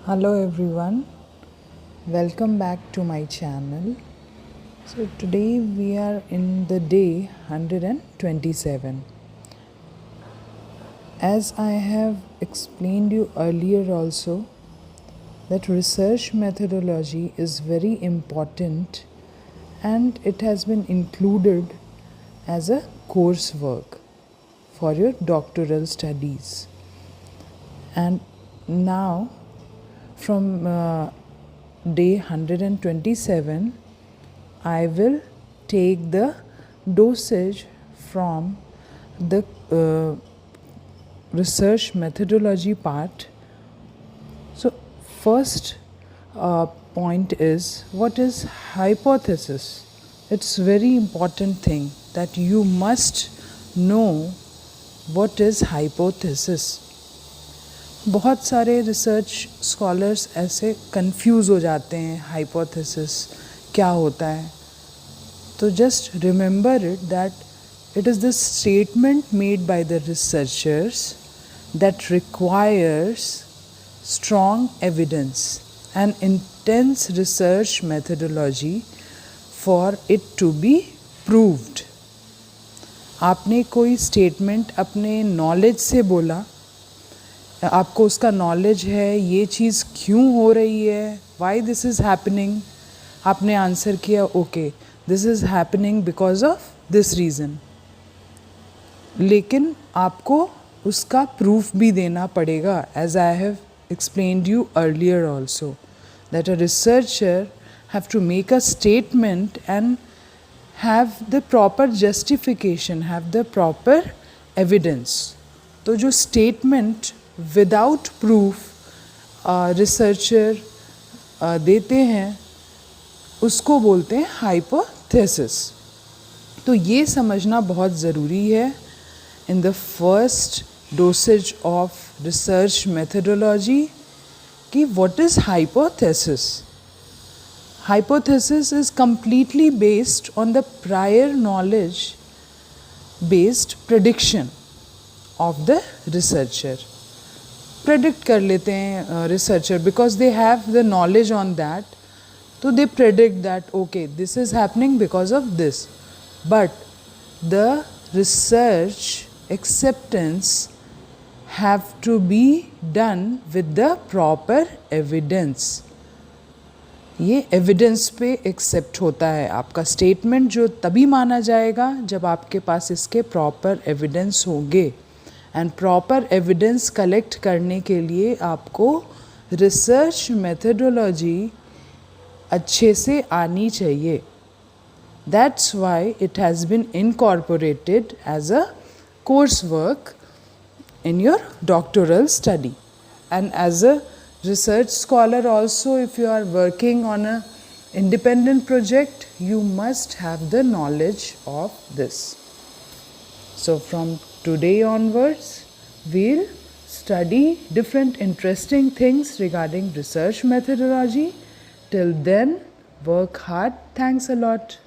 Hello everyone, welcome back to my channel. So today we are in the day 127. As I have explained you earlier also, that research methodology is very important and it has been included as a coursework for your doctoral studies. And now from day 127, I will take the dosage from the research methodology part. So first point is, what is hypothesis? It's very important thing that you must know what is hypothesis. बहुत सारे research scholars ऐसे confuse हो जाते हैं hypothesis क्या होता है. तो just remember it that it is the statement made by the researchers that requires strong evidence and intense research methodology for it to be proved. आपने कोई स्टेटमेंट अपने नॉलेज से बोला, आपको उसका नॉलेज है ये चीज़ क्यों हो रही है, वाई दिस इज़ हैपनिंग. आपने आंसर किया okay this is happening because of this reason, लेकिन आपको उसका प्रूफ भी देना पड़ेगा. As I have explained you earlier also that a researcher have to make a statement and have the proper justification, have the proper evidence. तो जो statement without proof researcher देते हैं उसको बोलते हैं हाइपोथेसिस. तो ये समझना बहुत ज़रूरी है in the first doses of research methodology कि what is hypothesis. Hypothesis is completely based on the prior knowledge based prediction of the researcher. Predict कर लेते हैं researcher because they have the knowledge on that. तो they predict that okay this is happening because of this, but the research acceptance have to be done with the proper evidence. ये evidence पे accept होता है. आपका statement जो तभी माना जाएगा जब आपके पास इसके प्रॉपर एविडेंस होंगे. एंड प्रॉपर एविडेंस कलेक्ट करने के लिए आपको रिसर्च मेथडोलॉजी अच्छे से आनी चाहिए. That's why it has been incorporated as a course work in your doctoral study. And as a research scholar also, if you are working on a independent project, you must have the knowledge of this. So from today onwards, we'll study different interesting things regarding research methodology. Till then, work hard. Thanks a lot.